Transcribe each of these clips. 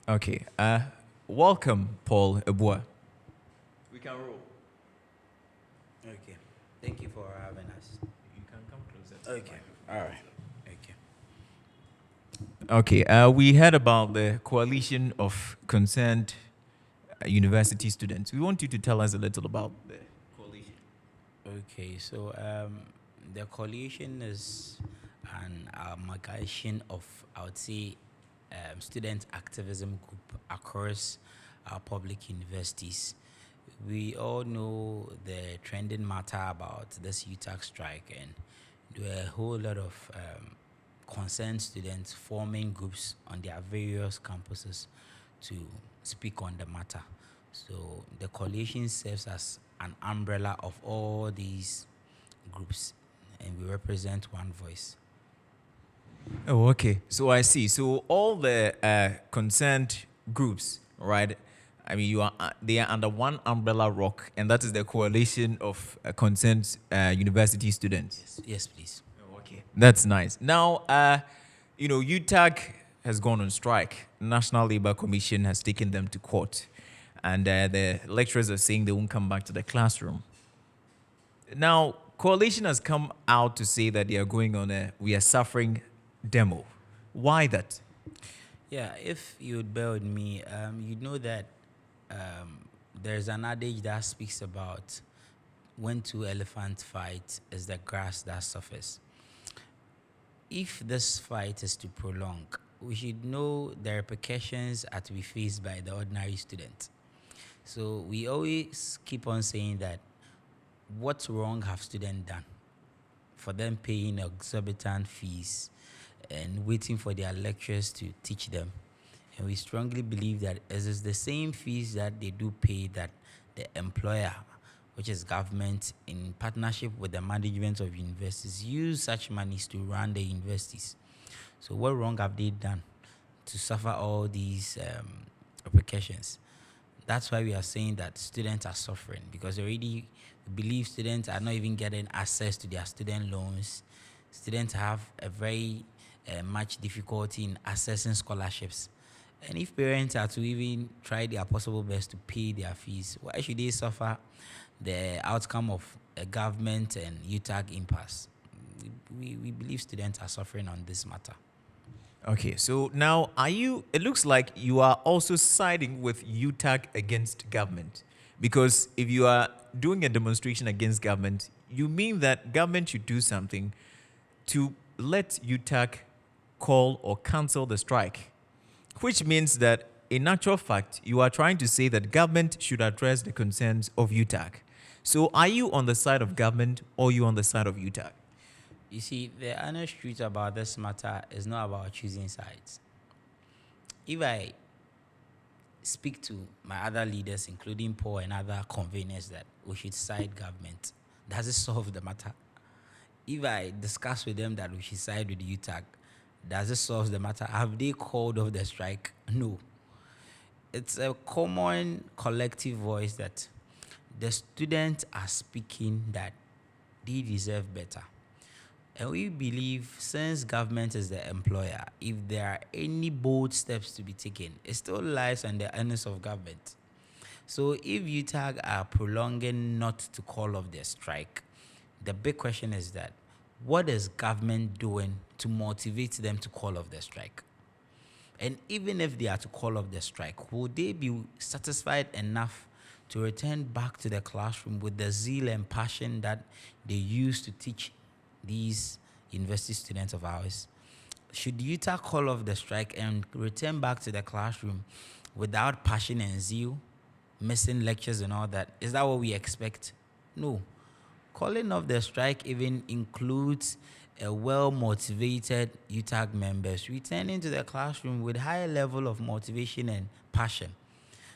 Okay. Welcome, Paul Ebua. We can roll. Okay. Thank you for having us. You can come closer to the Okay. All microphone. right. Okay. Okay. We heard about the coalition of concerned university students. We want you to tell us a little about the coalition. Okay. So the coalition is an amalgamation of, I would say, student activism group across our public universities. We all know the trending matter about this UTAG strike, and there were a whole lot of concerned students forming groups on their various campuses to speak on the matter. So the coalition serves as an umbrella of all these groups, and we represent one voice. Oh, okay. So I see. So all the concerned groups, right? I mean, they are under one umbrella rock, and that is the coalition of concerned university students. Yes, please. Oh, okay, that's nice. Now, UTAG has gone on strike. National Labor Commission has taken them to court, and the lecturers are saying they won't come back to the classroom. Now, coalition has come out to say that they are going on a "we are suffering" demo. Why that? Yeah, if you'd bear with me, you know that there's an adage that speaks about when two elephants fight, is the grass that suffers. If this fight is to prolong, we should know the repercussions are to be faced by the ordinary student. So we always keep on saying that what wrong have students done for them paying exorbitant fees and waiting for their lecturers to teach them. And we strongly believe that it is the same fees that they do pay that the employer, which is government, in partnership with the management of universities, use such monies to run the universities. So what wrong have they done to suffer all these repercussions? That's why we are saying that students are suffering, because already we believe students are not even getting access to their student loans. Students have a very much difficulty in accessing scholarships. And if parents are to even try their possible best to pay their fees, why should they suffer the outcome of a government and UTAG impasse? We believe students are suffering on this matter. Okay, so now it looks like you are also siding with UTAG against government. Because if you are doing a demonstration against government, you mean that government should do something to let UTAG call or cancel the strike, which means that in actual fact, you are trying to say that government should address the concerns of UTAG. So are you on the side of government or you on the side of UTAG? You see, the honest truth about this matter is not about choosing sides. If I speak to my other leaders, including Paul and other conveners, that we should side government, does it solve the matter? If I discuss with them that we should side with UTAG, does it solve the matter? Have they called off the strike? No. It's a common collective voice that the students are speaking that they deserve better. And we believe, since government is the employer, if there are any bold steps to be taken, it still lies on the onus of government. So if UTAG are prolonging not to call off their strike, the big question is that what is government doing to motivate them to call off the strike? And even if they are to call off the strike, will they be satisfied enough to return back to the classroom with the zeal and passion that they used to teach these university students of ours? Should UTA call off the strike and return back to the classroom without passion and zeal, missing lectures and all that? Is that what we expect? No. Calling off the strike even includes a well-motivated UTAG members returning to the classroom with higher level of motivation and passion.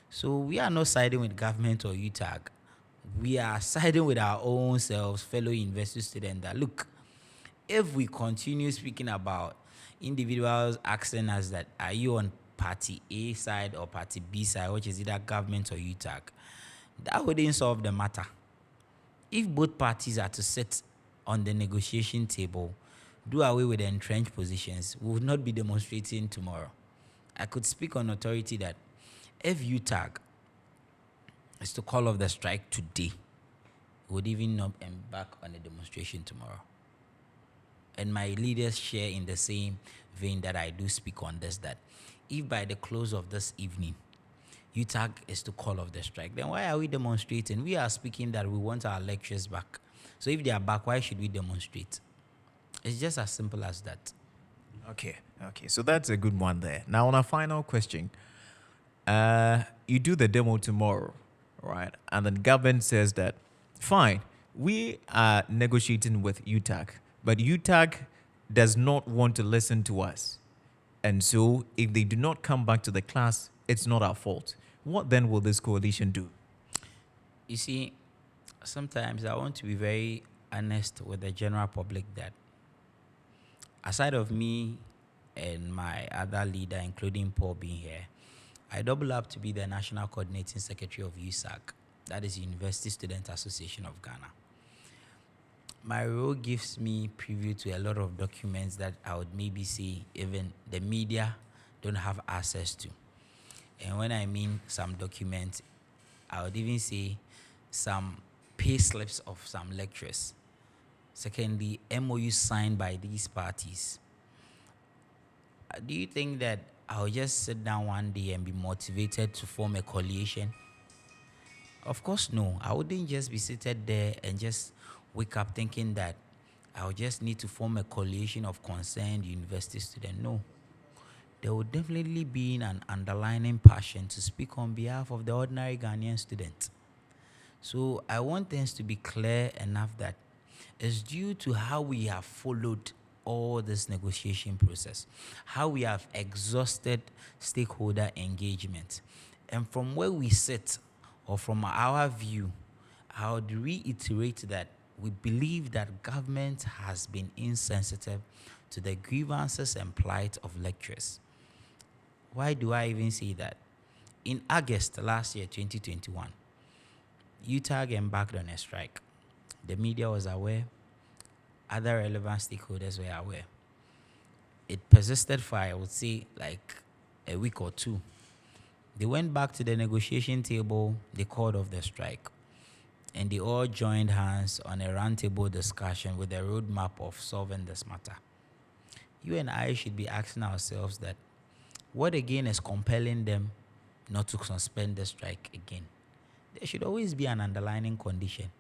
So we are not siding with government or UTAG. We are siding with our own selves, fellow university students, that look, if we continue speaking about individuals asking us that, are you on party A side or party B side, which is either government or UTAG, that wouldn't solve the matter. If both parties are to sit on the negotiation table, do away with the entrenched positions, we would not be demonstrating tomorrow. I could speak on authority that if UTAG is to call off the strike today, we would even not embark on a demonstration tomorrow. And my leaders share in the same vein that I do speak on this, that if by the close of this evening, UTAG is to call off the strike, then why are we demonstrating? We are speaking that we want our lectures back. So if they are back, why should we demonstrate? It's just as simple as that. Okay, okay. So that's a good one there. Now, on a final question, you do the demo tomorrow, right? And then government says that, fine, we are negotiating with UTAG, but UTAG does not want to listen to us. And so if they do not come back to the class, it's not our fault. What then will this coalition do? You see, sometimes I want to be very honest with the general public that aside of me and my other leader, including Paul being here, I double up to be the National Coordinating Secretary of USAG, that is University Student Association of Ghana. My role gives me preview to a lot of documents that I would maybe say even the media don't have access to. And when I mean some documents, I would even say some pay slips of some lecturers. Secondly, MOU signed by these parties. Do you think that I'll just sit down one day and be motivated to form a coalition? Of course, no. I wouldn't just be seated there and just wake up thinking that I'll just need to form a coalition of concerned university students. No. There would definitely be an underlying passion to speak on behalf of the ordinary Ghanaian student. So I want things to be clear enough that it's due to how we have followed all this negotiation process, how we have exhausted stakeholder engagement. And from where we sit, or from our view, I would reiterate that we believe that government has been insensitive to the grievances and plight of lecturers. Why do I even say that? In August last year, 2021, UTAG embarked on a strike. The media was aware. Other relevant stakeholders were aware. It persisted for, I would say, like a week or two. They went back to the negotiation table. They called off the strike. And they all joined hands on a roundtable discussion with a roadmap of solving this matter. You and I should be asking ourselves that what again is compelling them not to suspend the strike again? There should always be an underlying condition.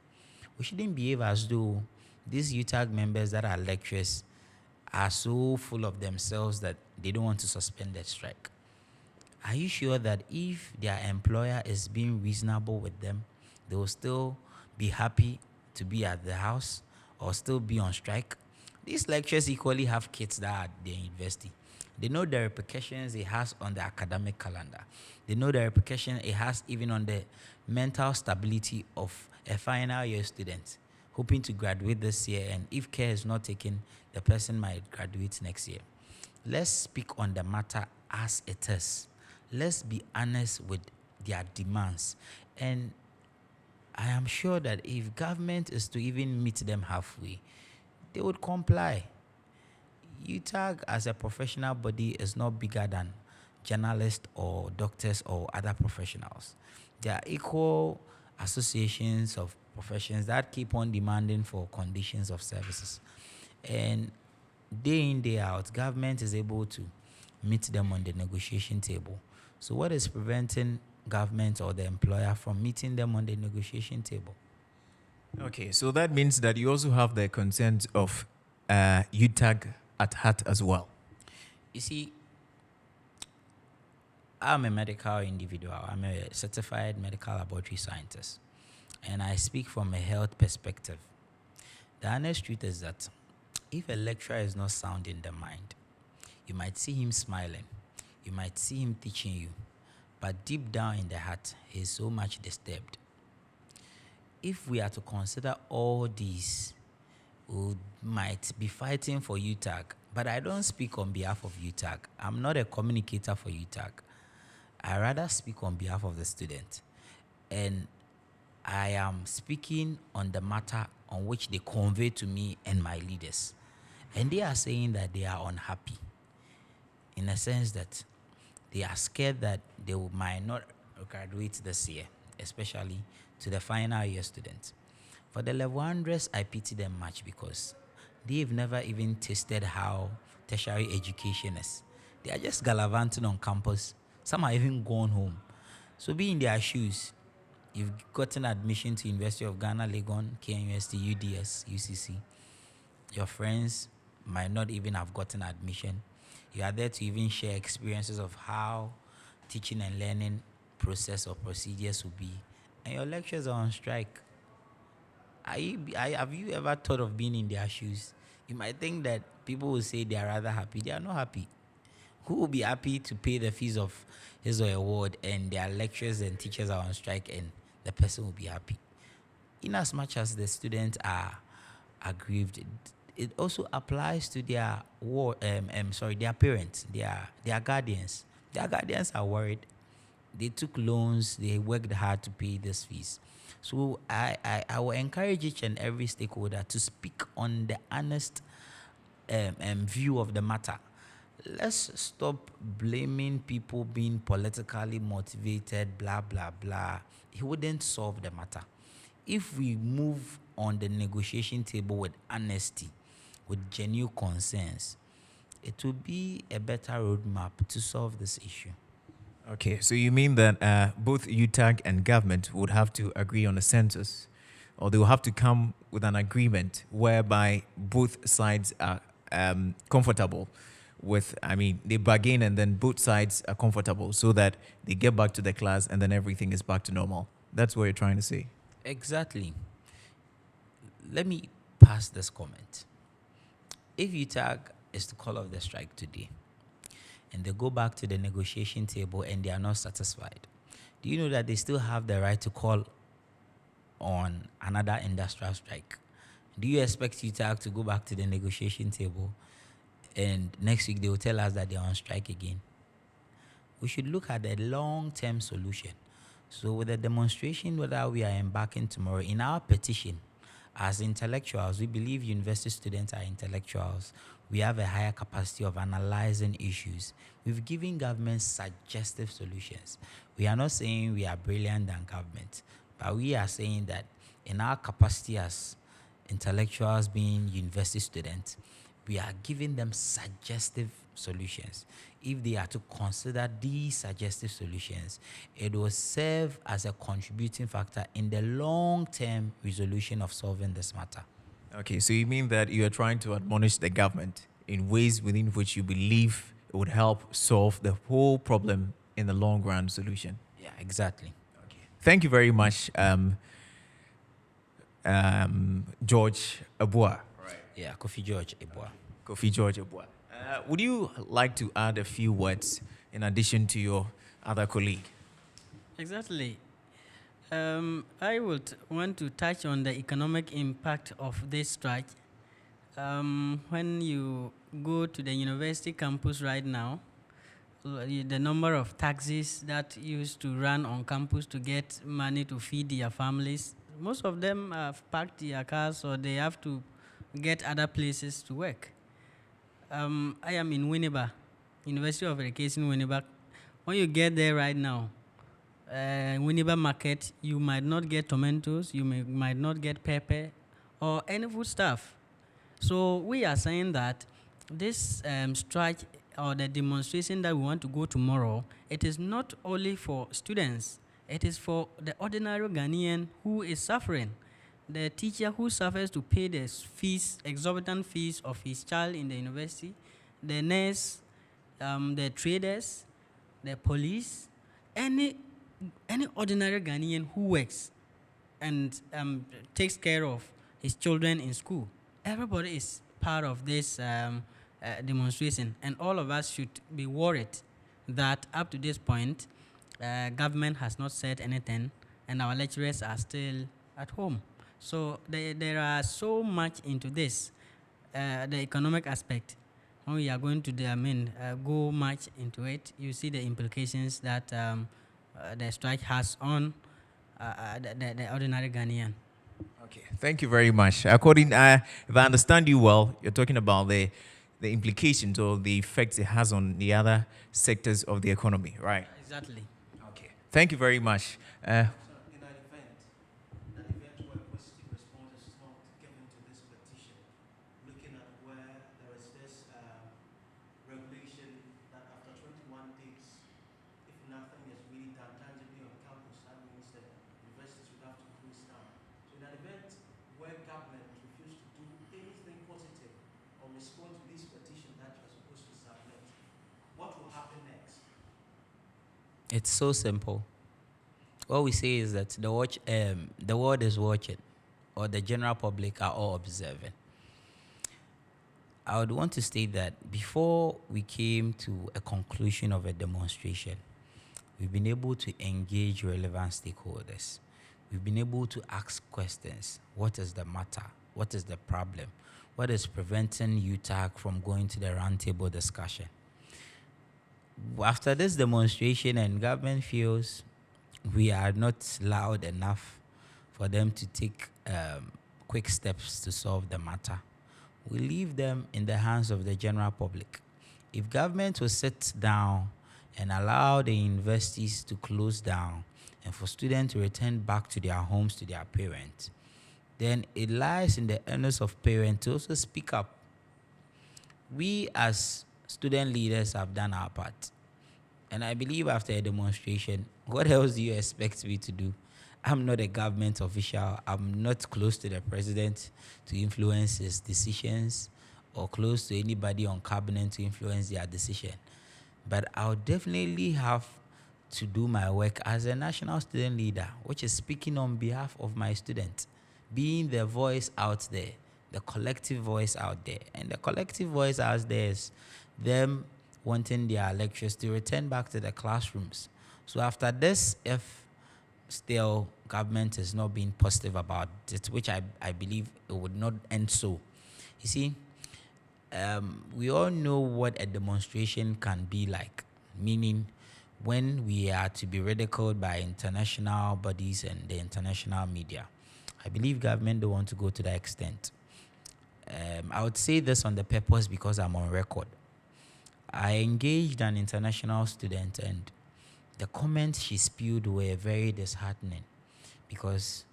We shouldn't behave as though these UTAG members that are lecturers are so full of themselves that they don't want to suspend the strike. Are you sure that if their employer is being reasonable with them, they will still be happy to be at the house or still be on strike? These lecturers equally have kids that are at the university. They know the repercussions it has on the academic calendar. They know the repercussion it has even on the mental stability of a final year student hoping to graduate this year, and if care is not taken, the person might graduate next year. Let's speak on the matter as it is. Let's be honest with their demands. And I am sure that if government is to even meet them halfway, they would comply. UTAG as a professional body is not bigger than journalists or doctors or other professionals. There are equal associations of professions that keep on demanding for conditions of services. And day in, day out, government is able to meet them on the negotiation table. So what is preventing government or the employer from meeting them on the negotiation table? Okay, so that means that you also have the consent of UTAG at heart as well. You see, I'm a medical individual. I'm a certified medical laboratory scientist. And I speak from a health perspective. The honest truth is that if a lecturer is not sound in the mind, you might see him smiling, you might see him teaching you, but deep down in the heart, he is so much disturbed. If we are to consider all these, we might be fighting for UTAG, but I don't speak on behalf of UTAG. I'm not a communicator for UTAG. I rather speak on behalf of the student. And I am speaking on the matter on which they convey to me and my leaders. And they are saying that they are unhappy in a sense that they are scared that might not graduate this year, especially to the final year students. For the level 100s, I pity them much because they've never even tasted how tertiary education is. They are just gallivanting on campus. Some are even gone home. So be in their shoes. You've gotten admission to University of Ghana, Legon, KNUST, UDS, UCC. Your friends might not even have gotten admission. You are there to even share experiences of how teaching and learning process or procedures will be. And your lectures are on strike. Have you ever thought of being in their shoes? You might think that people will say they are rather happy. They are not happy. Who will be happy to pay the fees of his or her ward and their lecturers and teachers are on strike and the person will be happy? In as much as the students are aggrieved, it also applies to their their parents, their guardians. Their guardians are worried. They took loans, they worked hard to pay these fees. So I will encourage each and every stakeholder to speak on the honest view of the matter. Let's stop blaming people being politically motivated, blah, blah, blah. It wouldn't solve the matter. If we move on the negotiation table with honesty, with genuine concerns, it will be a better roadmap to solve this issue. Okay, so you mean that both UTAG and government would have to agree on a census, or they will have to come with an agreement whereby both sides are comfortable with, I mean, they bargain and then both sides are comfortable so that they get back to the class and then everything is back to normal. That's what you're trying to say. Exactly. Let me pass this comment. If UTAG is to call off the strike today and they go back to the negotiation table and they are not satisfied, do you know that they still have the right to call on another industrial strike? Do you expect UTAG to go back to the negotiation table and next week they will tell us that they're on strike again? We should look at the long-term solution. So with the demonstration whether we are embarking tomorrow, in our petition, as intellectuals, we believe university students are intellectuals. We have a higher capacity of analyzing issues. We've given government suggestive solutions. We are not saying we are brilliant than government, but we are saying that in our capacity as intellectuals being university students, we are giving them suggestive solutions. If they are to consider these suggestive solutions, it will serve as a contributing factor in the long-term resolution of solving this matter. Okay, so you mean that you are trying to admonish the government in ways within which you believe it would help solve the whole problem in the long run solution. Yeah, exactly. Okay. Thank you very much, George Abua. Yeah, Kofi George Eboa. Kofi George Abua. Would you like to add a few words in addition to your other colleague? Exactly. I would want to touch on the economic impact of this strike. When you go to the university campus right now, the number of taxis that used to run on campus to get money to feed their families, most of them have parked their cars or they have to get other places to work. I am in Winneba, University of Education Winneba. When you get there right now, Winneba Market, you might not get tomatoes, might not get pepper, or any food stuff. So we are saying that this strike or the demonstration that we want to go tomorrow, it is not only for students, it is for the ordinary Ghanaian who is suffering. The teacher who suffers to pay the fees, exorbitant fees of his child in the university, the nurse, the traders, the police, any ordinary Ghanaian who works and takes care of his children in school. Everybody is part of this demonstration, and all of us should be worried that up to this point, government has not said anything, and our lecturers are still at home. So there are so much into this, the economic aspect. When we are going to go much into it, you see the implications that the strike has on the ordinary Ghanaian. Okay, thank you very much. If I understand you well, you're talking about the implications or the effects it has on the other sectors of the economy, right? Exactly. Okay, thank you very much. That event where positive response is not given to this petition, looking at where there is this regulation that after 21 days, if nothing is really done tangibly on campus, that means that universities would have to close down. So in an event where government refused to do anything positive or respond to this petition that you're supposed to submit, what will happen next? It's so simple. What we say is that the world is watching, or the general public are all observing. I would want to state that before we came to a conclusion of a demonstration, we've been able to engage relevant stakeholders. We've been able to ask questions. What is the matter? What is the problem? What is preventing UTAG from going to the roundtable discussion? After this demonstration and government feels we are not loud enough for them to take quick steps to solve the matter, we leave them in the hands of the general public. If government will sit down and allow the universities to close down and for students to return back to their homes, to their parents, then it lies in the onus of parents to also speak up. We as student leaders have done our part. And I believe after a demonstration, what else do you expect me to do? I'm not a government official. I'm not close to the president to influence his decisions or close to anybody on cabinet to influence their decision. But I'll definitely have to do my work as a national student leader, which is speaking on behalf of my students, being the voice out there, the collective voice out there. And the collective voice out there is them wanting their lecturers to return back to the classrooms. So after this, if still government is not being positive about it, which I believe it would not end so. You see, we all know what a demonstration can be like, meaning when we are to be ridiculed by international bodies and the international media. I believe government don't want to go to that extent. I would say this on the purpose because I'm on record. I engaged an international student and the comments she spewed were very disheartening because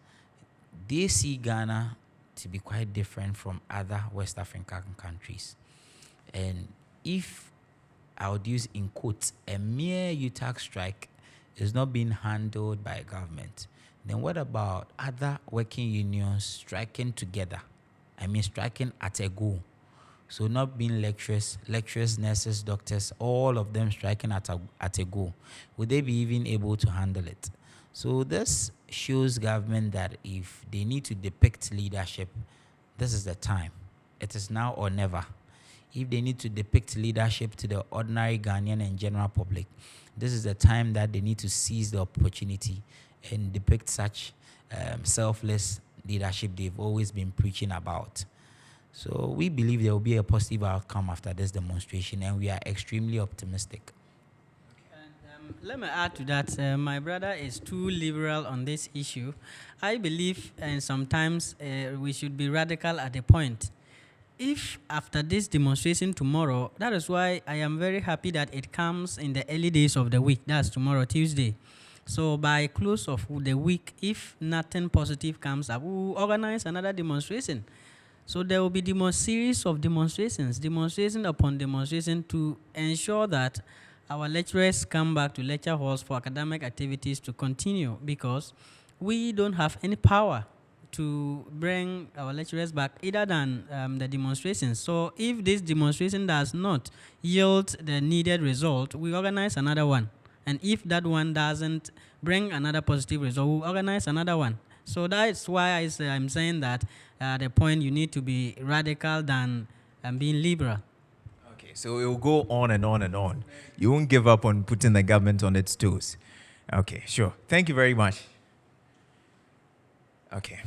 they see Ghana to be quite different from other West African countries. And if I would use in quotes, a mere UTAG strike is not being handled by government, then what about other working unions striking together? I mean, striking at a goal. So not being lecturers, nurses, doctors, all of them striking at a goal. Would they be even able to handle it? So this shows government that if they need to depict leadership, this is the time. It is now or never. If they need to depict leadership to the ordinary Ghanaian and general public, this is the time that they need to seize the opportunity and depict such selfless leadership they've always been preaching about. So we believe there will be a positive outcome after this demonstration, and we are extremely optimistic. And let me add to that. My brother is too liberal on this issue. I believe, and sometimes we should be radical at a point. If after this demonstration tomorrow, that is why I am very happy that it comes in the early days of the week. That's tomorrow, Tuesday. So by close of the week, if nothing positive comes up, we will organize another demonstration. So there will be series of demonstrations, demonstration upon demonstration to ensure that our lecturers come back to lecture halls for academic activities to continue, because we don't have any power to bring our lecturers back either than the demonstrations. So if this demonstration does not yield the needed result, we organize another one. And if that one doesn't bring another positive result, we'll organize another one. So that's why I'm saying that the point, you need to be radical than being liberal. Okay, so it will go on and on and on. You won't give up on putting the government on its toes. Okay, sure. Thank you very much. Okay.